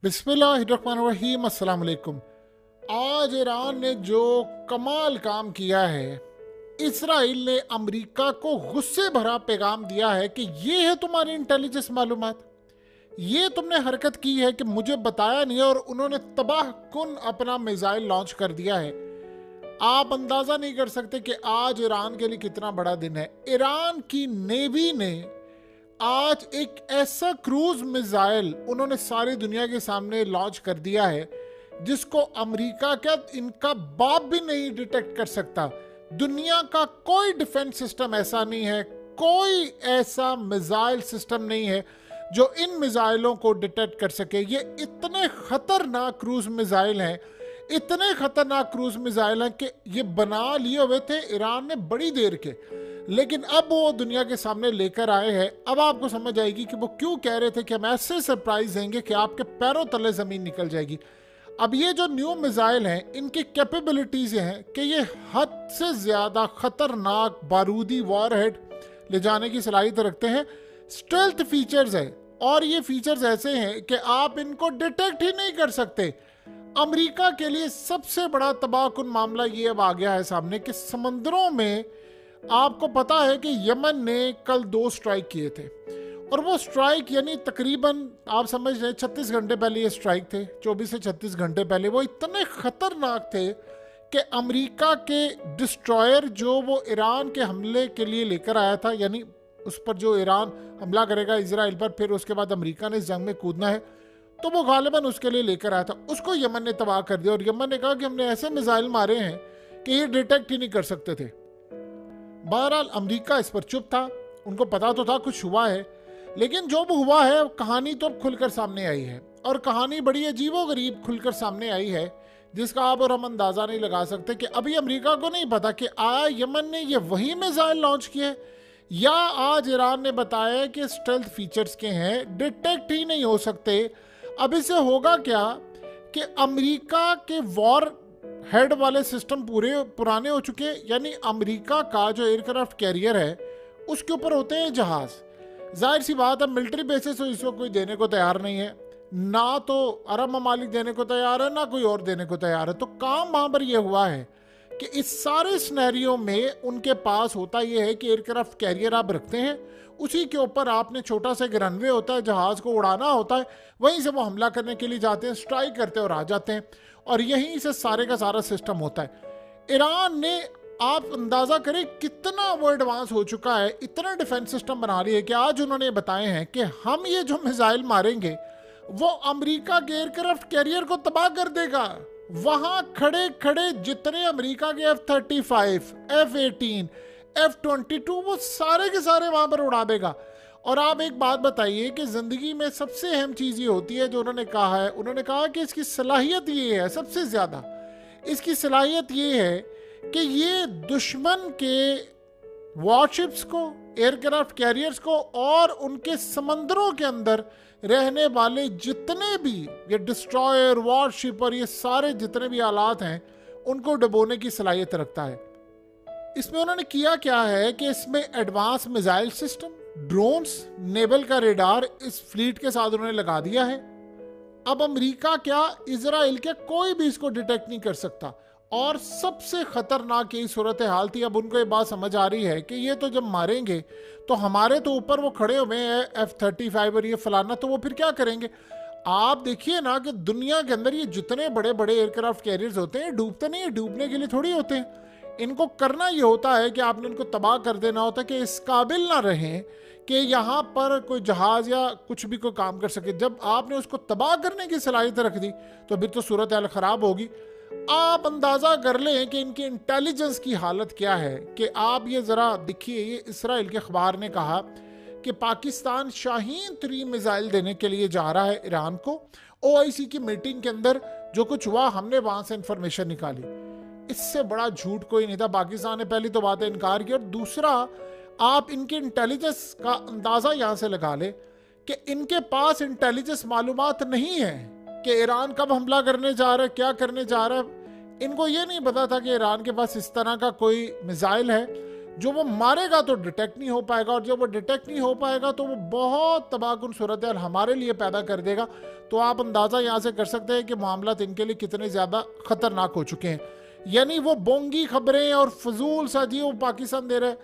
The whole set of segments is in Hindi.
बिस्मिल्लाहिर्रहमानिर्रहीम। अस्सलाम वालेकुम। आज ईरान ने जो कमाल काम किया है, इसराइल ने अमेरिका को गुस्से भरा पैगाम दिया है कि ये है तुम्हारी इंटेलिजेंस मालूमात, ये तुमने हरकत की है कि मुझे बताया नहीं है, और उन्होंने तबाह कुन अपना मिसाइल लॉन्च कर दिया है। आप अंदाजा नहीं कर सकते कि आज ईरान के लिए कितना बड़ा दिन है। ईरान की नेवी ने आज एक ऐसा क्रूज मिसाइल उन्होंने सारी दुनिया के सामने लॉन्च कर दिया है जिसको अमेरिका क्या इनका बाप भी नहीं डिटेक्ट कर सकता। दुनिया का कोई डिफेंस सिस्टम ऐसा नहीं है, कोई ऐसा मिसाइल सिस्टम नहीं है जो इन मिसाइलों को डिटेक्ट कर सके। ये इतने खतरनाक क्रूज मिसाइल हैं, इतने खतरनाक क्रूज मिसाइल हैं कि ये बना लिए हुए थे ईरान ने बड़ी देर के, लेकिन अब वो दुनिया के सामने लेकर आए हैं। अब आपको समझ आएगी कि वो क्यों कह रहे थे कि हम ऐसे सरप्राइज देंगे कि आपके पैरों तले जमीन निकल जाएगी। अब ये जो न्यू मिसाइल हैं, इनकी कैपेबिलिटीज हैं कि ये हद से ज्यादा खतरनाक बारूदी वॉरहेड ले जाने की सलाहियत रखते हैं। स्टेल्थ फीचर्स है, और ये फीचर्स ऐसे हैं कि आप इनको डिटेक्ट ही नहीं कर सकते। अमेरिका के लिए सबसे बड़ा तबाहकुन मामला ये अब आ गया है सामने कि समंदरों में आपको पता है कि यमन ने कल 2 स्ट्राइक किए थे, और वो स्ट्राइक यानी तकरीबन आप समझ रहे 36 घंटे पहले ये स्ट्राइक थे, 24 से 36 घंटे पहले। वो इतने खतरनाक थे कि अमेरिका के डिस्ट्रॉयर जो वो ईरान के हमले के लिए लेकर आया था, यानी उस पर जो ईरान हमला करेगा इजराइल पर, फिर उसके बाद अमेरिका ने इस जंग में कूदना है, तो वो गालिबन उसके लिए लेकर आया था। उसको यमन ने तबाह कर दिया, और यमन ने कहा कि हमने ऐसे मिसाइल मारे हैं कि ये डिटेक्ट ही नहीं कर सकते थे। बहरहाल अमेरिका इस पर चुप था, उनको पता तो था कुछ हुआ है, लेकिन जो भी हुआ है कहानी तो अब खुलकर सामने आई है, और कहानी बड़ी अजीबोगरीब खुलकर सामने आई है जिसका आप और हम अंदाज़ा नहीं लगा सकते कि अभी अमेरिका को नहीं पता कि आया यमन ने ये वही मिसाइल लॉन्च किए, या आज ईरान ने बताया कि स्टेल्थ फीचर्स के हैं, डिटेक्ट ही नहीं हो सकते। अब इससे होगा क्या कि अमेरिका के वॉर हेड वाले सिस्टम पूरे पुराने हो चुके हैं, यानी अमेरिका का जो एयरक्राफ्ट कैरियर है उसके ऊपर होते हैं जहाज। जाहिर सी बात है मिलिट्री बेसिस तो इसको कोई देने को तैयार नहीं है, ना तो अरब ममालिक देने को तैयार है, ना कोई और देने को तैयार है। तो काम वहाँ पर यह हुआ है कि इस सारे सिनेरियो में उनके पास होता यह है कि एयरक्राफ्ट कैरियर आप रखते हैं, उसी के ऊपर आपने छोटा सा एक रनवे होता है, जहाज़ को उड़ाना होता है, वहीं से वो हमला करने के लिए जाते हैं, स्ट्राइक करते हैं और आ जाते हैं, और यहीं से सारे का सारा सिस्टम होता है। ईरान ने आप अंदाज़ा करें कितना वो एडवांस हो चुका है, इतना डिफेंस सिस्टम बना रही है कि आज उन्होंने बताए हैं कि हम ये जो मिसाइल मारेंगे वो अमेरिका के एयरक्राफ्ट कैरियर को तबाह कर देगा। वहां खड़े खड़े जितने अमेरिका के F-35, F-18, F-22 वो सारे के सारे वहां पर उड़ा देगा। और आप एक बात बताइए कि जिंदगी में सबसे अहम चीज ये होती है जो उन्होंने कहा है, उन्होंने कहा कि इसकी सलाहियत ये है, सबसे ज्यादा इसकी सलाहियत ये है कि ये दुश्मन के वॉरशिप्स को, एयरक्राफ्ट कैरियर्स को, और उनके समंदरों के अंदर रहने वाले जितने भी ये डिस्ट्रॉयर, वॉरशिप और ये सारे जितने भी आलात हैं उनको डुबोने की सलाहियत रखता है। इसमें उन्होंने किया क्या है कि इसमें advance missile system, drones, naval का रेडार इस फ्लीट के साथ उन्होंने लगा दिया है। अब अमेरिका क्या, इजराइल क्या, कोई भी इसको डिटेक्ट नहीं कर सकता। और सबसे खतरनाक यही सूरत हाल थी। अब उनको ये बात समझ आ रही है कि ये तो जब मारेंगे तो हमारे तो ऊपर वो खड़े हुए हैं F-35 और ये फलाना, तो वो फिर क्या करेंगे। आप देखिए ना कि दुनिया के अंदर ये जितने बड़े बड़े एयरक्राफ्ट कैरियर्स होते हैं डूबते नहीं है, डूबने के लिए थोड़ी होते हैं। इनको करना ये होता है कि आपने इनको तबाह कर देना होता है कि इस काबिल ना रहें कि यहाँ पर कोई जहाज या कुछ भी कोई काम कर सके। जब आपने उसको तबाह करने की सलाहियत रख दी तो फिर तो सूरत हाल ख़राब होगी। आप अंदाज़ा कर लें कि इनकी इंटेलिजेंस की हालत क्या है कि आप ये ज़रा देखिए, ये इसराइल के अखबार ने कहा कि पाकिस्तान शाहीन 3 मिसाइल देने के लिए जा रहा है ईरान को। OIC की मीटिंग के अंदर जो कुछ हुआ, हमने वहाँ से इंफॉर्मेशन निकाली। इससे बड़ा झूठ कोई नहीं था। पाकिस्तान ने पहली तो बात इनकार की, और दूसरा आप इनके इंटेलिजेंस का अंदाज़ा यहाँ से लगा ले कि इनके पास इंटेलिजेंस मालूमात नहीं है कि ईरान कब हमला करने जा रहा है, क्या करने जा रहा है। इनको ये नहीं पता था कि ईरान के पास इस तरह का कोई मिसाइल है जो वो मारेगा तो डिटेक्ट नहीं हो पाएगा, और जब वो डिटेक्ट नहीं हो पाएगा तो वो बहुत तबाहकुन सूरत हाल हमारे लिए पैदा कर देगा। तो आप अंदाज़ा यहाँ से कर सकते हैं कि मामला इनके लिए कितने ज़्यादा ख़तरनाक हो चुके हैं। यानी वो बोंगी खबरें और फजूल सा जी वो पाकिस्तान दे रहे हैं।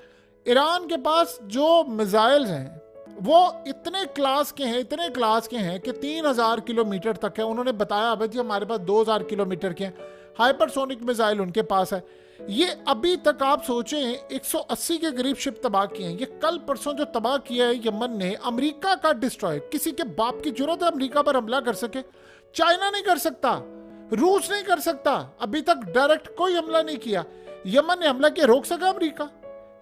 ईरान के पास जो मिसाइल्स हैं वो इतने क्लास के हैं कि 3000 किलोमीटर तक है। उन्होंने बताया अभी जी हमारे पास 2000 किलोमीटर के हैं। हाइपरसोनिक मिसाइल उनके पास है। ये अभी तक आप सोचें 180 के करीब शिप तबाह किए हैं। ये कल परसों जो तबाह किया है यमन ने, अमेरिका का डिस्ट्रॉय, किसी के बाप की जरूरत है अमेरिका पर हमला कर सके? चाइना नहीं कर सकता, रूस नहीं कर सकता, अभी तक डायरेक्ट कोई हमला नहीं किया। यमन ने हमला किया, रोक सका अमेरिका?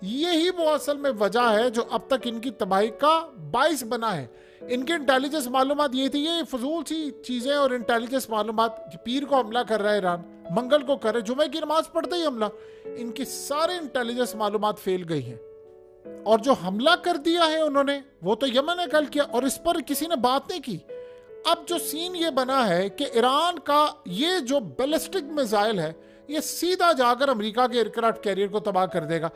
यही वो असल में वजह है जो अब तक इनकी तबाही का बाइस बना है। इनकी इंटेलिजेंस मालूमात ये थी, ये फजूल सी चीजें और इंटेलिजेंस मालूमात, पीर को हमला कर रहा है ईरान, मंगल को करे, जुमे की नमाज पढ़ते ही हमला, इनकी सारे इंटेलिजेंस मालूमात फेल गई हैं। और जो हमला कर दिया है उन्होंने वो तो यमन ने कल किया, और इस पर किसी ने बात नहीं की। अब जो सीन ये बना है कि ईरान का ये जो बैलिस्टिक मिसाइल है ये सीधा जाकर अमेरिका के एयरक्राफ्ट कैरियर को तबाह कर देगा।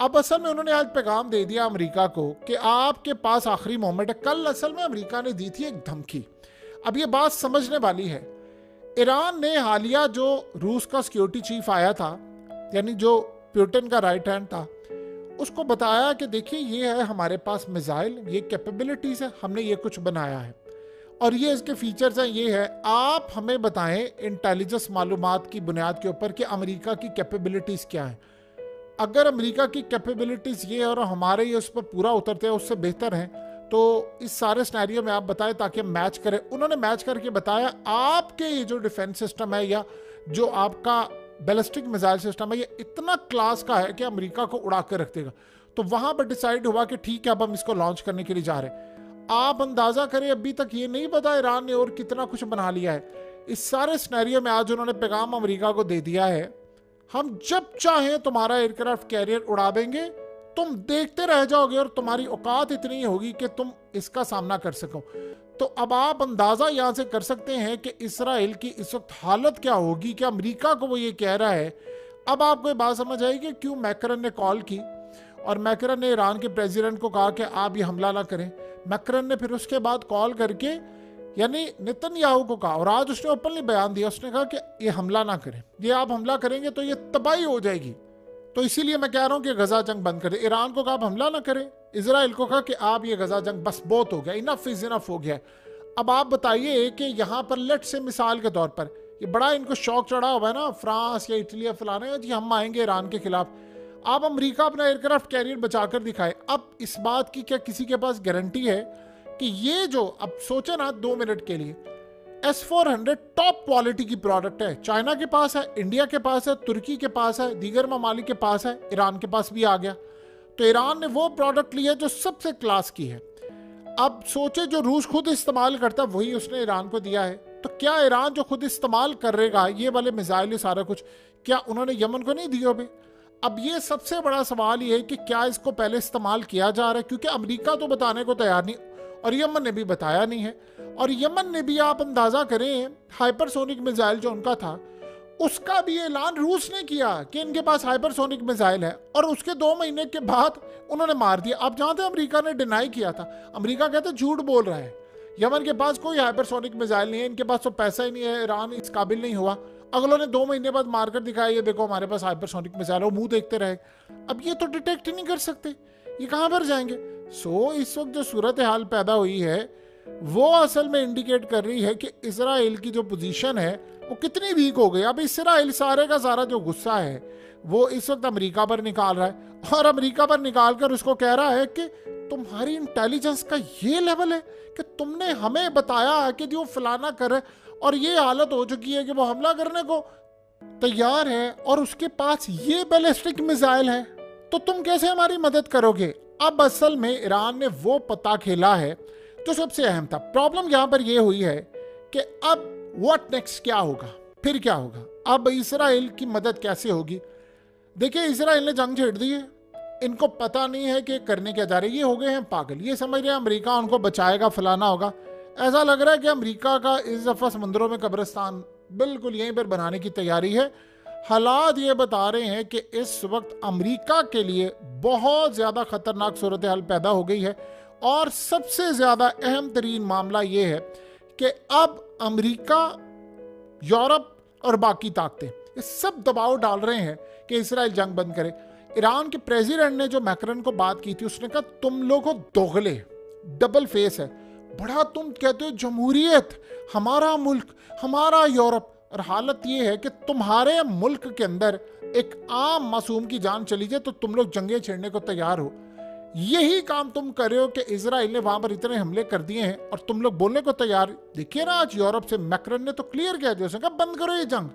अब असल में उन्होंने आज पैगाम दे दिया अमेरिका को कि आपके पास आखिरी मोमेंट है। कल असल में अमेरिका ने दी थी एक धमकी। अब ये बात समझने वाली है। ईरान ने हालिया जो रूस का सिक्योरिटी चीफ आया था, यानी जो पुतिन का राइट हैंड था, उसको बताया कि देखिए ये है हमारे पास मिसाइल, ये कैपेबिलिटीज है, हमने ये कुछ बनाया है और ये इसके फीचर्स हैं, ये है, आप हमें बताएं इंटेलिजेंस मालूमात की बुनियाद के ऊपर कि अमेरिका की कैपेबिलिटीज क्या है। अगर अमेरिका की कैपेबिलिटीज ये और हमारे ये उस पर पूरा उतरते हैं, उससे बेहतर हैं, तो इस सारे सिनेरियो में आप बताएं ताकि हम मैच करें। उन्होंने मैच करके बताया आपके ये जो डिफेंस सिस्टम है या जो आपका बैलिस्टिक मिसाइल सिस्टम है ये इतना क्लास का है कि अमेरिका को उड़ा कर रख देगा। तो वहां पर डिसाइड हुआ कि ठीक है अब हम इसको लॉन्च करने के लिए जा रहे हैं। आप अंदाजा करें अभी तक ये नहीं पता ईरान ने और कितना कुछ बना लिया है। इस सारे सिनेरियो में आज उन्होंने पैगाम अमेरिका को दे दिया है, हम जब चाहें तुम्हारा एयरक्राफ्ट कैरियर उड़ा देंगे, तुम देखते रह जाओगे और तुम्हारी औकात इतनी होगी कि तुम इसका सामना कर सको। तो अब आप अंदाजा यहां से कर सकते हैं कि इसराइल की इस वक्त हालत क्या होगी कि अमेरिका को वो ये कह रहा है। अब आपको ये बात समझ आएगी क्यों मैक्रन ने कॉल की और मैक्रन ने ईरान के प्रेसिडेंट को कहा कि आप ये हमला ना करें। मैक्रन ने फिर उसके बाद कॉल करके यानी नेतन्याहू को कहा, और आज उसने ओपनली बयान दिया, उसने कहा कि ये हमला ना करें, ये आप हमला करेंगे तो ये तबाही हो जाएगी। तो इसीलिए मैं कह रहा हूं कि गजा जंग बंद करें। ईरान को कहा आप हमला ना करें, इजराइल को कहा कि आप ये गजा जंग बस बहुत हो गया, इनफ इज इनफ हो गया। अब आप बताइए कि यहाँ पर लेट से मिसाल के तौर पर ये बड़ा इनको शौक चढ़ा हुआ है ना, फ्रांस या इटली या फलाने जी हम आएंगे ईरान के खिलाफ। आप अमेरिका अपना एयरक्राफ्ट कैरियर बचाकर दिखाए। अब इस बात की क्या किसी के पास गारंटी है कि ये जो, अब सोचे ना 2 मिनट के लिए, S-400 टॉप क्वालिटी की प्रोडक्ट है, चाइना के पास है, इंडिया के पास है, तुर्की के पास है, दीगर ममालिक के पास है, ईरान के पास भी आ गया। तो ईरान ने वो प्रोडक्ट लिया जो सबसे क्लास की है। अब सोचे जो रूस खुद इस्तेमाल करता है वही उसने ईरान को दिया है। तो क्या ईरान जो खुद इस्तेमाल करेगा ये वाले मिसाइल ये सारा कुछ, क्या उन्होंने यमन को नहीं दिया भी? अब ये सबसे बड़ा सवाल ये है कि क्या इसको पहले इस्तेमाल किया जा रहा है, क्योंकि अमेरिका तो बताने को तैयार नहीं और यमन ने भी बताया नहीं है। और यमन ने भी, आप अंदाजा करें, हाइपरसोनिक मिसाइल जो उनका था उसका भी ऐलान रूस ने किया कि इनके पास हाइपरसोनिक मिसाइल है, और उसके 2 महीने के बाद उन्होंने मार दिया। आप जानते हैं अमेरिका ने डिनाई किया था, अमेरिका कहते झूठ बोल रहा है, यमन के पास कोई हाइपरसोनिक मिसाइल नहीं है, इनके पास तो पैसा ही नहीं है, ईरान इस काबिल नहीं हुआ। अगलों ने 2 महीने बाद मारकर दिखाया ये देखो हमारे पास हाइपरसोनिक मिसाइल है, वो मुंह देखते रहे। अब ये तो डिटेक्ट ही नहीं कर सकते, ये कहां पर जाएंगे? सो इस वक्त जो सूरत हाल पैदा हुई है वो असल में इंडिकेट कर रही है कि इसराइल की जो पोजीशन है वो कितनी वीक हो गई। अब इसराइल सारे का सारा जो गुस्सा है वो इस वक्त अमेरिका पर निकाल रहा है, और अमेरिका पर निकाल कर उसको कह रहा है कि तुम्हारी इंटेलिजेंस का ये लेवल है कि तुमने हमें बताया कि जो फलाना करे, और ये हालत हो चुकी है कि वो हमला करने को तैयार है और उसके पास ये बैलिस्टिक मिसाइल है, तो तुम कैसे हमारी मदद करोगे? अब असल में ईरान ने वो पता खेला है जो सबसे अहम था। प्रॉब्लम यहां पर यह हुई है कि अब व्हाट नेक्स्ट, क्या होगा, फिर क्या होगा, अब इसराइल की मदद कैसे होगी? देखिए इसराइल ने जंग छेड़ दी है, इनको पता नहीं है कि करने क्या जा रहे, ये हो गए हैं पागल, ये समझ रहे हैं अमेरिका उनको बचाएगा, फलाना होगा। ऐसा लग रहा है कि अमेरिका का इस दफा समुद्रों में कब्रिस्तान बिल्कुल यहीं पर बनाने की तैयारी है। हालात ये बता रहे हैं कि इस वक्त अमेरिका के लिए बहुत ज़्यादा खतरनाक सूरत हाल पैदा हो गई है। और सबसे ज़्यादा अहम तरीन मामला ये है कि अब अमेरिका, यूरोप और बाकी ताकतें ये सब दबाव डाल रहे हैं कि इसराइल जंग बंद करे। ईरान के प्रेसिडेंट ने जो मैक्रन को बात की थी, उसने कहा तुम लोगों दोगले, डबल फेस है, बड़ा तुम कहते हो जमहूरियत, हमारा मुल्क, हमारा यूरोप, और हालत ये है कि तुम्हारे मुल्क के अंदर एक आम मासूम की जान चली जाए तो तुम लोग जंगें छेड़ने को तैयार हो। यही काम तुम कर रहे हो कि इजराइल ने वहां पर इतने हमले कर दिए हैं और तुम लोग बोलने को तैयार। देखिए ना, आज यूरोप से मैक्रन ने तो क्लियर कह दिया, उसने कहा बंद करो ये जंग।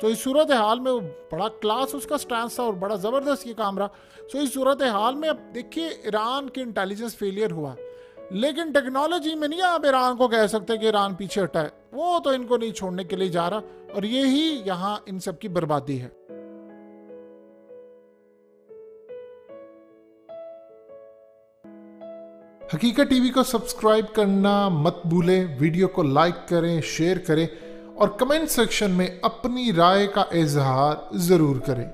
तो इस सूरत हाल में वो बड़ा क्लास उसका स्टैंड था और बड़ा ज़बरदस्त ये काम रहा। सो इस सूरत हाल में अब देखिए ईरान की इंटेलिजेंस फेलियर हुआ, लेकिन टेक्नोलॉजी में नहीं आप ईरान को कह सकते कि ईरान पीछे हटा है। वो तो इनको नहीं छोड़ने के लिए जा रहा, और यही यहाँ इन सब की बर्बादी है। हकीकत टीवी को सब्सक्राइब करना मत भूलें, वीडियो को लाइक करें, शेयर करें और कमेंट सेक्शन में अपनी राय का इजहार जरूर करें।